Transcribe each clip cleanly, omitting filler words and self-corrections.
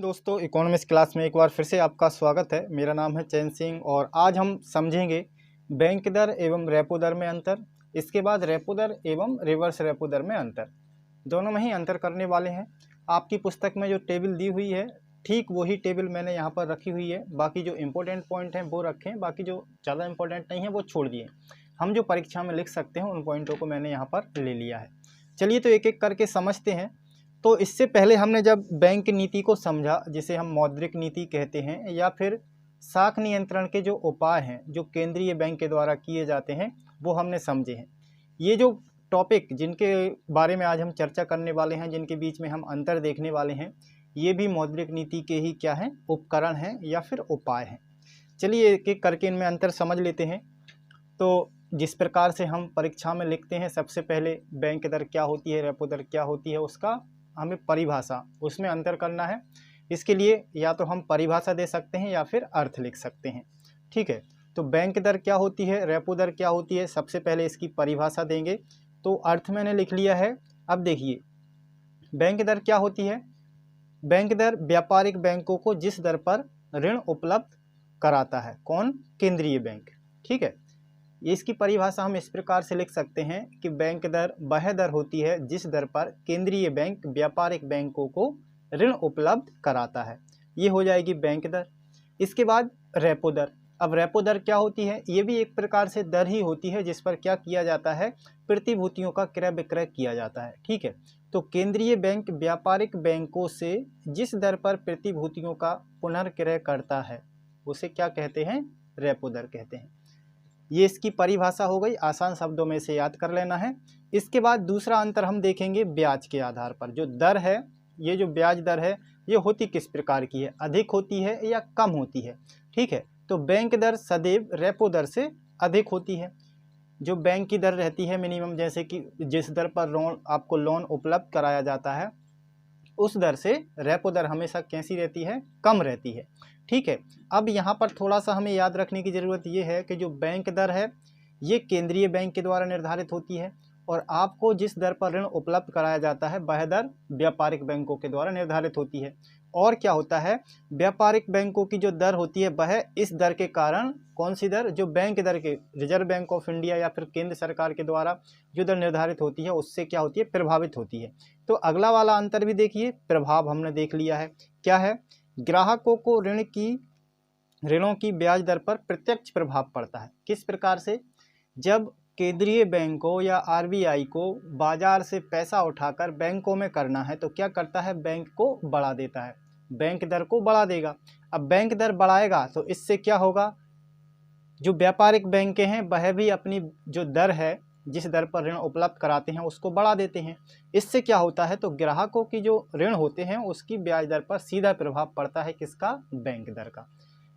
दोस्तों, economics class में एक बार फिर से आपका स्वागत है। मेरा नाम है चैन सिंह और आज हम समझेंगे बैंक दर एवं रेपो दर में अंतर। इसके बाद रेपो दर एवं रिवर्स रेपो दर में अंतर, दोनों में ही अंतर करने वाले हैं। आपकी पुस्तक में जो टेबल दी हुई है ठीक वही टेबल मैंने यहाँ पर रखी हुई है। बाकी जो इम्पोर्टेंट पॉइंट हैं वो रखें, बाकी जो ज़्यादा इम्पोर्टेंट नहीं है वो छोड़ दिए। हम जो परीक्षा में लिख सकते हैं उन पॉइंटों को मैंने यहाँ पर ले लिया है। चलिए तो एक एक करके समझते हैं। तो इससे पहले हमने जब बैंक नीति को समझा, जिसे हम मौद्रिक नीति कहते हैं, या फिर साख नियंत्रण के जो उपाय हैं जो केंद्रीय बैंक के द्वारा किए जाते हैं वो हमने समझे हैं। ये जो टॉपिक जिनके बारे में आज हम चर्चा करने वाले हैं, जिनके बीच में हम अंतर देखने वाले हैं, ये भी मौद्रिक नीति के ही क्या हैं, उपकरण हैं या फिर उपाय हैं। चलिए एक एक करके इनमें अंतर समझ लेते हैं। तो जिस प्रकार से हम परीक्षा में लिखते हैं, सबसे पहले बैंक दर क्या होती है, रेपो दर क्या होती है, उसका हमें परिभाषा, उसमें अंतर करना है। इसके लिए या तो हम परिभाषा दे सकते हैं या फिर अर्थ लिख सकते हैं। ठीक है, तो बैंक दर क्या होती है, रेपो दर क्या होती है, सबसे पहले इसकी परिभाषा देंगे। तो अर्थ मैंने लिख लिया है। अब देखिए बैंक दर क्या होती है। बैंक दर व्यापारिक बैंकों को जिस दर पर ऋण उपलब्ध कराता है, कौन, केंद्रीय बैंक। ठीक है, इसकी परिभाषा हम इस प्रकार से लिख सकते हैं कि बैंक दर वह दर होती है जिस दर पर केंद्रीय बैंक व्यापारिक बैंकों को ऋण उपलब्ध कराता है। ये हो जाएगी बैंक दर। इसके बाद रेपो दर। अब रेपो दर क्या होती है, ये भी एक प्रकार से दर ही होती है जिस पर क्या किया जाता है, प्रतिभूतियों का क्रय विक्रय किया जाता है। ठीक है, तो केंद्रीय बैंक व्यापारिक बैंकों से जिस दर पर प्रतिभूतियों का पुनर्क्रय करता है उसे क्या कहते हैं, रेपो दर कहते हैं। ये इसकी परिभाषा हो गई, आसान शब्दों में से याद कर लेना है। इसके बाद दूसरा अंतर हम देखेंगे ब्याज के आधार पर। जो दर है, ये जो ब्याज दर है, ये होती किस प्रकार की है, अधिक होती है या कम होती है। ठीक है, तो बैंक दर सदैव रेपो दर से अधिक होती है। जो बैंक की दर रहती है मिनिमम, जैसे कि जिस दर पर आपको लोन उपलब्ध कराया जाता है, उस दर से रेपो दर हमेशा कैसी रहती है, कम रहती है। ठीक है, अब यहाँ पर थोड़ा सा हमें याद रखने की ज़रूरत ये है कि जो बैंक दर है ये केंद्रीय बैंक के द्वारा निर्धारित होती है और आपको जिस दर पर ऋण उपलब्ध कराया जाता है वह दर व्यापारिक बैंकों के द्वारा निर्धारित होती है। और क्या होता है, व्यापारिक बैंकों की जो दर होती है वह इस दर के कारण, कौन सी दर, जो बैंक दर के रिजर्व बैंक ऑफ इंडिया या फिर केंद्र सरकार के द्वारा जो दर निर्धारित होती है उससे क्या होती है, प्रभावित होती है। तो अगला वाला अंतर भी देखिए, प्रभाव हमने देख लिया है। क्या है, ग्राहकों को ऋणों की ब्याज दर पर प्रत्यक्ष प्रभाव पड़ता है। किस प्रकार से, जब केंद्रीय बैंकों या आरबीआई को बाजार से पैसा उठाकर बैंकों में करना है तो क्या करता है, बैंक को बढ़ा देता है, बैंक दर को बढ़ा देगा। अब बैंक दर बढ़ाएगा तो इससे क्या होगा, जो व्यापारिक बैंकें हैं वह भी अपनी जो दर है, जिस दर पर ऋण उपलब्ध कराते हैं उसको बढ़ा देते हैं। इससे क्या होता है, तो ग्राहकों की जो ऋण होते हैं उसकी ब्याज दर पर सीधा प्रभाव पड़ता है, किसका, बैंक दर का।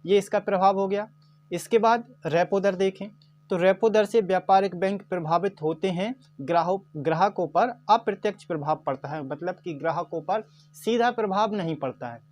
ये इसका प्रभाव हो गया। इसके बाद रेपो दर देखें, तो रेपो दर से व्यापारिक बैंक प्रभावित होते हैं, ग्राहकों पर अप्रत्यक्ष प्रभाव पड़ता है, मतलब कि ग्राहकों पर सीधा प्रभाव नहीं पड़ता है।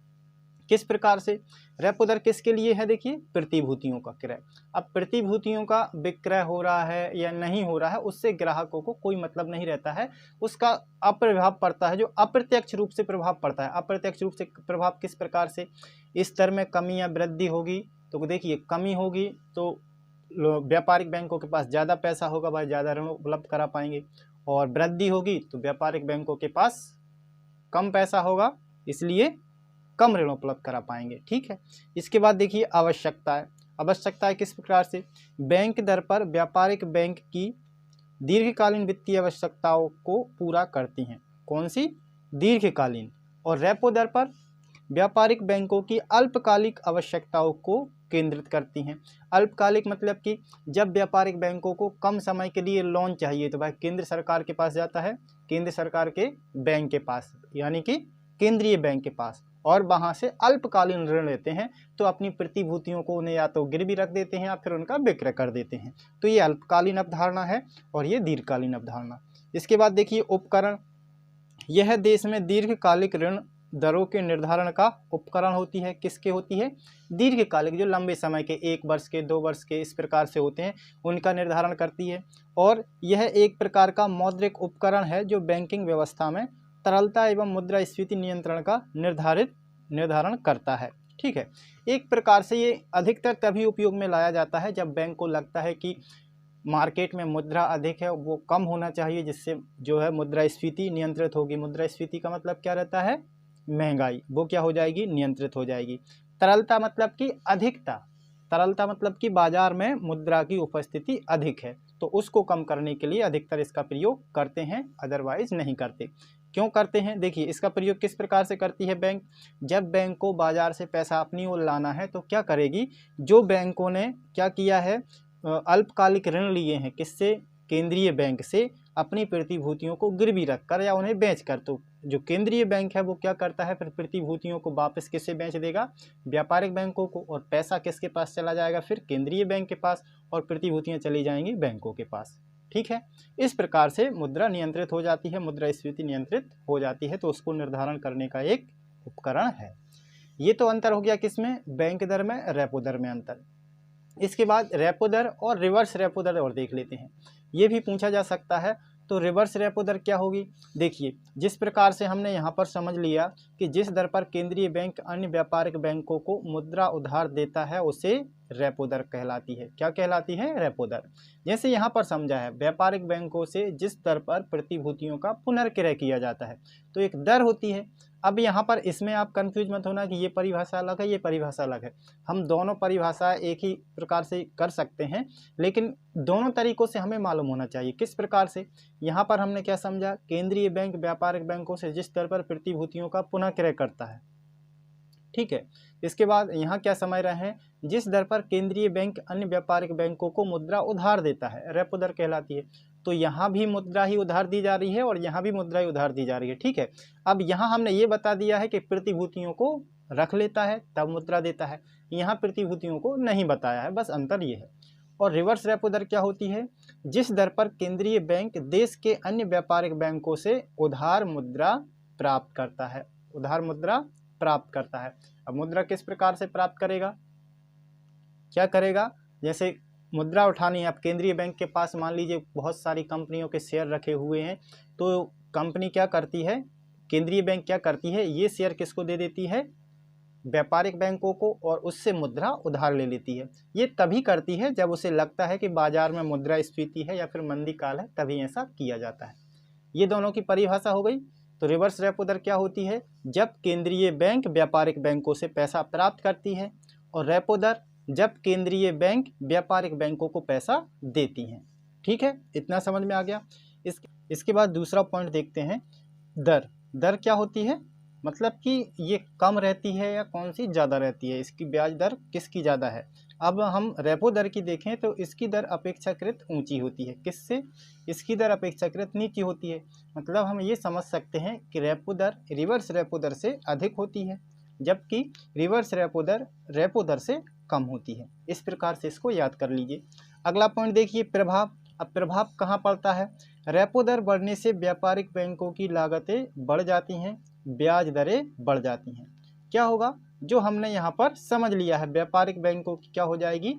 किस प्रकार से, रेपो दर किसके लिए है, देखिए, प्रतिभूतियों का क्रय। अब प्रतिभूतियों का विक्रय हो रहा है या नहीं हो रहा है उससे ग्राहकों को कोई मतलब नहीं रहता है, उसका अप्रभाव पड़ता है, जो अप्रत्यक्ष रूप से प्रभाव पड़ता है। अप्रत्यक्ष रूप से प्रभाव किस प्रकार से, इस दर में कमी या वृद्धि होगी तो देखिए कमी होगी तो व्यापारिक बैंकों के पास ज़्यादा पैसा होगा, वह ज़्यादा ऋण उपलब्ध करा पाएंगे, और वृद्धि होगी तो व्यापारिक बैंकों के पास कम पैसा होगा, इसलिए कम ऋण उपलब्ध करा पाएंगे। ठीक है, इसके बाद देखिए आवश्यकताएं। आवश्यकताएं किस प्रकार से, बैंक दर पर व्यापारिक बैंक की दीर्घकालीन वित्तीय आवश्यकताओं को पूरा करती हैं, कौन सी, दीर्घकालीन। और रेपो दर पर व्यापारिक बैंकों की अल्पकालिक आवश्यकताओं को केंद्रित करती हैं। अल्पकालिक मतलब कि जब व्यापारिक बैंकों को कम समय के लिए लोन चाहिए तो वह केंद्र सरकार के पास जाता है, केंद्र सरकार के बैंक के पास, यानी कि केंद्रीय बैंक के पास, और वहाँ से अल्पकालीन ऋण लेते हैं। तो अपनी प्रतिभूतियों को उन्हें या तो गिरवी रख देते हैं या फिर उनका विक्रय कर देते हैं। तो ये अल्पकालीन अवधारणा है और ये दीर्घकालीन अवधारणा। इसके बाद देखिए उपकरण। यह देश में दीर्घकालिक ऋण दरों के निर्धारण का उपकरण होती है। किसके होती है, दीर्घकालिक, जो लंबे समय के, 1 वर्ष के, 2 वर्ष के, इस प्रकार से होते हैं, उनका निर्धारण करती है। और यह एक प्रकार का मौद्रिक उपकरण है जो बैंकिंग व्यवस्था में तरलता एवं मुद्रास्फीति नियंत्रण का निर्धारित निर्धारण करता है। ठीक है, एक प्रकार से ये अधिकतर तभी उपयोग में लाया जाता है जब बैंक को लगता है कि मार्केट में मुद्रा अधिक है, वो कम होना चाहिए, जिससे जो है मुद्रास्फीति नियंत्रित होगी। मुद्रास्फीति का मतलब क्या रहता है? महंगाई, वो क्या हो जाएगी? नियंत्रित हो जाएगी। तरलता मतलब कि अधिकता, तरलता मतलब कि बाजार में मुद्रा की उपस्थिति अधिक है, तो उसको कम करने के लिए अधिकतर इसका प्रयोग करते हैं, अदरवाइज नहीं करते। क्यों करते हैं? देखिए, इसका प्रयोग किस प्रकार से करती है बैंक। जब बैंक को बाजार से पैसा अपनी ओर लाना है तो क्या करेगी? जो बैंकों ने क्या किया है, अल्पकालिक ऋण लिए हैं, किससे? केंद्रीय बैंक से, अपनी प्रतिभूतियों को गिरवी रखकर या उन्हें बेचकर। तो जो केंद्रीय बैंक है वो क्या करता है, फिर प्रतिभूतियों को वापस किससे बेच देगा? व्यापारिक बैंकों को। और पैसा किसके पास चला जाएगा? फिर केंद्रीय बैंक के पास, और प्रतिभूतियां चली जाएंगी बैंकों के पास। ठीक है, इस प्रकार से मुद्रा नियंत्रित हो जाती है, मुद्रास्फीति नियंत्रित हो जाती है, तो उसको निर्धारण करने का एक उपकरण है। ये तो अंतर हो गया किसमें? बैंक दर में, रेपो दर में अंतर। इसके बाद रेपो दर और रिवर्स रेपो दर और देख लेते हैं, ये भी पूछा जा सकता है। तो रिवर्स रेपो दर क्या होगी? देखिए, जिस प्रकार से हमने यहाँ पर समझ लिया कि जिस दर पर केंद्रीय बैंक अन्य व्यापारिक बैंकों को मुद्रा उधार देता है उसे रेपो दर कहलाती है। क्या कहलाती है? रेपो दर। जैसे यहाँ पर समझा है, व्यापारिक बैंकों से जिस दर पर प्रतिभूतियों का पुनर्क्रय किया जाता है, तो एक दर होती है। अब यहाँ पर इसमें आप कंफ्यूज मत होना कि ये परिभाषा अलग है, ये परिभाषा अलग है। हम दोनों परिभाषा एक ही प्रकार से कर सकते हैं, लेकिन दोनों तरीकों से हमें मालूम होना चाहिए। किस प्रकार से? यहाँ पर हमने क्या समझा? केंद्रीय बैंक व्यापारिक बैंकों से जिस दर पर प्रतिभूतियों का पुनः क्रय करता है। ठीक है, इसके बाद यहाँ क्या समझ रहे हैं? जिस दर पर केंद्रीय बैंक अन्य व्यापारिक बैंकों को मुद्रा उधार देता है, रेपो दर कहलाती है। तो यहाँ भी मुद्रा ही उधार दी जा रही है और यहाँ भी मुद्रा ही उधार दी जा रही है। ठीक है, अब यहाँ हमने ये बता दिया है कि प्रतिभूतियों को रख लेता है तब मुद्रा देता है, यहाँ प्रतिभूतियों को नहीं बताया है, बस अंतर ये है। और रिवर्स रेपो दर क्या होती है? जिस दर पर केंद्रीय बैंक देश के अन्य व्यापारिक बैंकों से उधार मुद्रा प्राप्त करता है, उधार मुद्रा प्राप्त करता है। अब मुद्रा किस प्रकार से प्राप्त करेगा? क्या करेगा? जैसे मुद्रा उठानी है, अब केंद्रीय बैंक के पास मान लीजिए बहुत सारी कंपनियों के शेयर रखे हुए हैं, तो कंपनी क्या करती है, केंद्रीय बैंक क्या करती है, ये शेयर किसको दे देती है? व्यापारिक बैंकों को, और उससे मुद्रा उधार ले लेती है। ये तभी करती है जब उसे लगता है कि बाजार में मुद्रास्फीति है या फिर मंदी काल है, तभी ऐसा किया जाता है। ये दोनों की परिभाषा हो गई। तो रिवर्स रेपो दर क्या होती है? जब केंद्रीय बैंक व्यापारिक बैंकों से पैसा प्राप्त करती है, और रेपो दर जब केंद्रीय बैंक व्यापारिक बैंकों को पैसा देती हैं। ठीक है, इतना समझ में आ गया। इसके बाद दूसरा पॉइंट देखते हैं, दर। दर क्या होती है? मतलब कि ये कम रहती है या कौन सी ज़्यादा रहती है, इसकी ब्याज दर किसकी ज़्यादा है। अब हम रेपो दर की देखें तो इसकी दर अपेक्षाकृत ऊंची होती है। किससे? इसकी दर अपेक्षाकृत नीची होती है। मतलब हम ये समझ सकते हैं कि रेपो दर रिवर्स रेपो दर से अधिक होती है, जबकि रिवर्स रेपो दर से कम होती है। इस प्रकार से इसको याद कर लीजिए। अगला पॉइंट देखिए, प्रभाव। अब प्रभाव कहाँ पड़ता है? रेपो दर बढ़ने से व्यापारिक बैंकों की लागतें बढ़ जाती हैं, ब्याज दरें बढ़ जाती हैं। क्या होगा? जो हमने यहाँ पर समझ लिया है, व्यापारिक बैंकों की क्या हो जाएगी,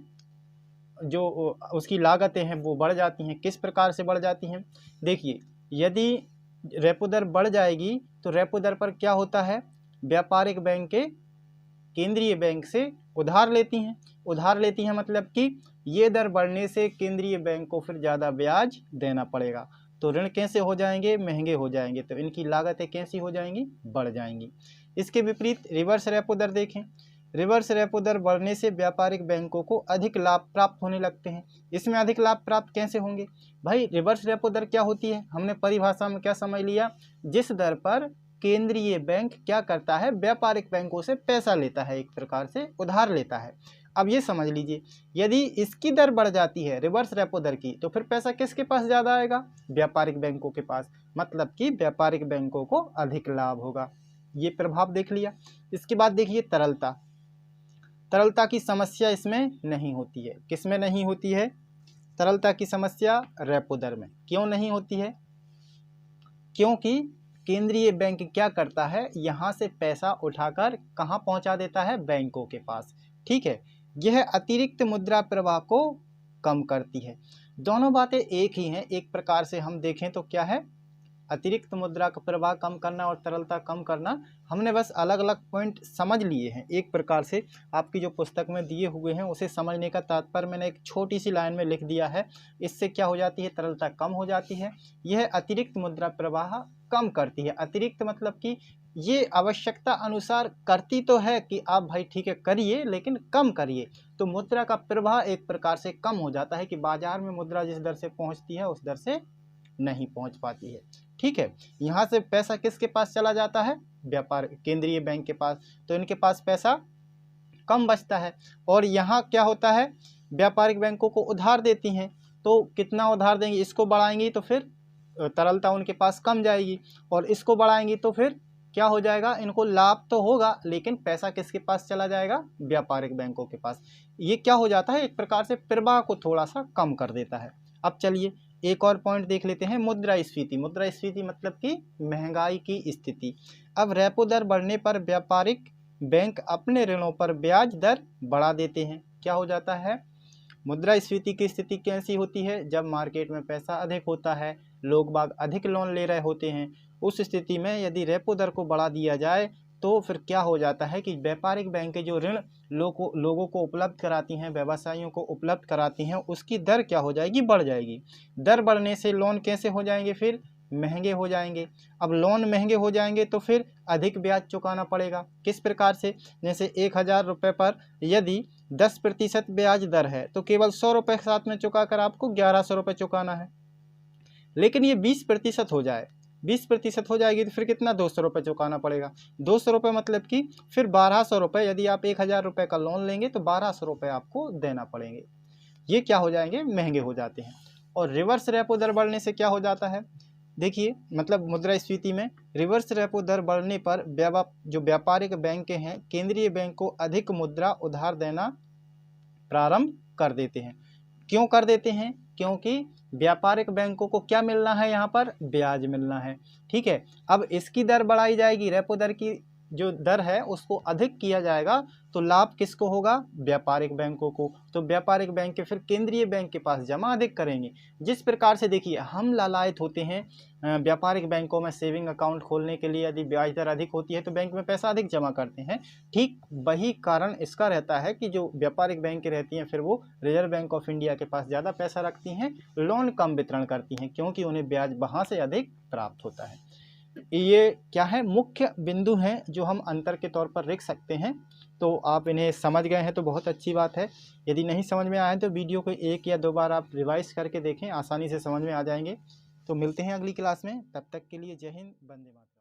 जो उसकी लागतें हैं वो बढ़ जाती हैं। किस प्रकार से बढ़ जाती हैं? देखिए, यदि रेपो दर बढ़ जाएगी तो रेपो दर पर क्या होता है, व्यापारिक बैंकें केंद्रीय बैंक से उधार लेती हैं। उधार लेती हैं मतलब कि ये दर बढ़ने से केंद्रीय बैंक को फिर ज़्यादा ब्याज देना पड़ेगा, तो ऋण कैसे हो जाएंगे? महंगे हो जाएंगे, तो इनकी लागतें कैसी हो जाएंगी? बढ़ जाएंगी। इसके विपरीत रिवर्स रेपो दर देखें। रिवर्स रेपो दर बढ़ने से व्यापारिक बैंकों को अधिक लाभ प्राप्त होने लगते हैं। इसमें अधिक लाभ प्राप्त कैसे होंगे भाई? रिवर्स रेपो दर क्या होती है? हमने परिभाषा में क्या समझ लिया? जिस दर पर केंद्रीय बैंक क्या करता है, व्यापारिक बैंकों से पैसा लेता है, एक प्रकार से उधार लेता है। अब ये समझ लीजिए, यदि इसकी दर बढ़ जाती है रिवर्स रेपो दर की, तो फिर पैसा किसके पास ज़्यादा आएगा? व्यापारिक बैंकों के पास। मतलब कि व्यापारिक बैंकों को अधिक लाभ होगा। ये प्रभाव देख लिया। इसके बाद देखिए तरलता। तरलता की समस्या इसमें नहीं होती है। किसमें नहीं होती है तरलता की समस्या? रेपो दर में। क्यों नहीं होती है? क्योंकि केंद्रीय बैंक क्या करता है, यहाँ से पैसा उठाकर कहाँ पहुँचा देता है? बैंकों के पास। ठीक है, यह अतिरिक्त मुद्रा प्रवाह को कम करती है। दोनों बातें एक ही हैं। एक प्रकार से हम देखें तो क्या है, अतिरिक्त मुद्रा का प्रवाह कम करना और तरलता कम करना, हमने बस अलग अलग पॉइंट समझ लिए हैं। एक प्रकार से आपकी जो पुस्तक में दिए हुए हैं उसे समझने का तात्पर्य मैंने एक छोटी सी लाइन में लिख दिया है। इससे क्या हो जाती है, तरलता कम हो जाती है। यह अतिरिक्त मुद्रा प्रवाह कम करती है। अतिरिक्त मतलब कि ये आवश्यकता अनुसार करती तो है कि आप भाई ठीक है करिए, लेकिन कम करिए। तो मुद्रा का प्रवाह एक प्रकार से कम हो जाता है कि बाजार में मुद्रा जिस दर से पहुंचती है उस दर से नहीं पहुंच पाती है। ठीक है, यहाँ से पैसा किसके पास चला जाता है, व्यापार केंद्रीय बैंक के पास, तो इनके पास पैसा कम बचता है। और यहाँ क्या होता है, व्यापारिक बैंकों को उधार देती हैं, तो कितना उधार देंगी, इसको बढ़ाएंगी तो फिर तरलता उनके पास कम जाएगी, और इसको बढ़ाएंगी तो फिर क्या हो जाएगा, इनको लाभ तो होगा लेकिन पैसा किसके पास चला जाएगा, व्यापारिक बैंकों के पास। ये क्या हो जाता है, एक प्रकार से प्रवाह को थोड़ा सा कम कर देता है। अब चलिए एक और पॉइंट देख लेते हैं, मुद्रास्फीति। मुद्रास्फीति मतलब कि महंगाई की स्थिति। अब रेपो दर बढ़ने पर व्यापारिक बैंक अपने ऋणों पर ब्याज दर बढ़ा देते हैं। क्या हो जाता है, मुद्रास्फीति की स्थिति कैसी होती है, जब मार्केट में पैसा अधिक होता है, लोग बाग अधिक लोन ले रहे होते हैं, उस स्थिति में यदि रेपो दर को बढ़ा दिया जाए तो फिर क्या हो जाता है कि व्यापारिक बैंकें जो ऋण लोगों को उपलब्ध कराती हैं, व्यवसायियों को उपलब्ध कराती हैं, उसकी दर क्या हो जाएगी, बढ़ जाएगी। दर बढ़ने से लोन कैसे हो जाएंगे, फिर महंगे हो जाएंगे। अब लोन महंगे हो जाएंगे तो फिर अधिक ब्याज चुकाना पड़ेगा। किस प्रकार से, जैसे 1000 रुपये पर यदि 10% ब्याज दर है तो केवल 100 रुपये के साथ में चुकाकर आपको 1100 रुपये चुकाना है। लेकिन ये 20% हो जाए, 20% हो जाएगी तो फिर कितना, 200 रुपये चुकाना पड़ेगा। 200 रुपये मतलब कि फिर 1200 रुपये, यदि आप 1000 रुपये का लोन लेंगे तो 1200 रुपये आपको देना पड़ेंगे। ये क्या हो जाएंगे, महंगे हो जाते हैं। और रिवर्स रेपो दर बढ़ने से क्या हो जाता है, देखिए मतलब मुद्रास्फीति में रिवर्स रेपो दर बढ़ने पर जो व्यापारिक बैंक हैं, केंद्रीय बैंक को अधिक मुद्रा उधार देना प्रारंभ कर देते हैं। क्यों कर देते हैं, क्योंकि व्यापारिक बैंकों को क्या मिलना है, यहाँ पर ब्याज मिलना है। ठीक है, अब इसकी दर बढ़ाई जाएगी, रेपो दर की जो दर है उसको अधिक किया जाएगा, तो लाभ किसको होगा, व्यापारिक बैंकों को। तो व्यापारिक बैंक के फिर केंद्रीय बैंक के पास जमा अधिक करेंगे। जिस प्रकार से देखिए हम लालायित होते हैं व्यापारिक बैंकों में सेविंग अकाउंट खोलने के लिए, यदि ब्याज दर अधिक होती है तो बैंक में पैसा अधिक जमा करते हैं। ठीक वही कारण इसका रहता है कि जो व्यापारिक बैंकें रहती हैं फिर वो रिजर्व बैंक ऑफ इंडिया के पास ज़्यादा पैसा रखती हैं, लोन कम वितरण करती हैं, क्योंकि उन्हें ब्याज वहाँ से अधिक प्राप्त होता है। ये क्या है, मुख्य बिंदु हैं जो हम अंतर के तौर पर लिख सकते हैं। तो आप इन्हें समझ गए हैं तो बहुत अच्छी बात है। यदि नहीं समझ में आए तो वीडियो को 1 या 2 बार आप रिवाइज करके देखें, आसानी से समझ में आ जाएंगे। तो मिलते हैं अगली क्लास में, तब तक के लिए जय हिंद, वंदे मातरम।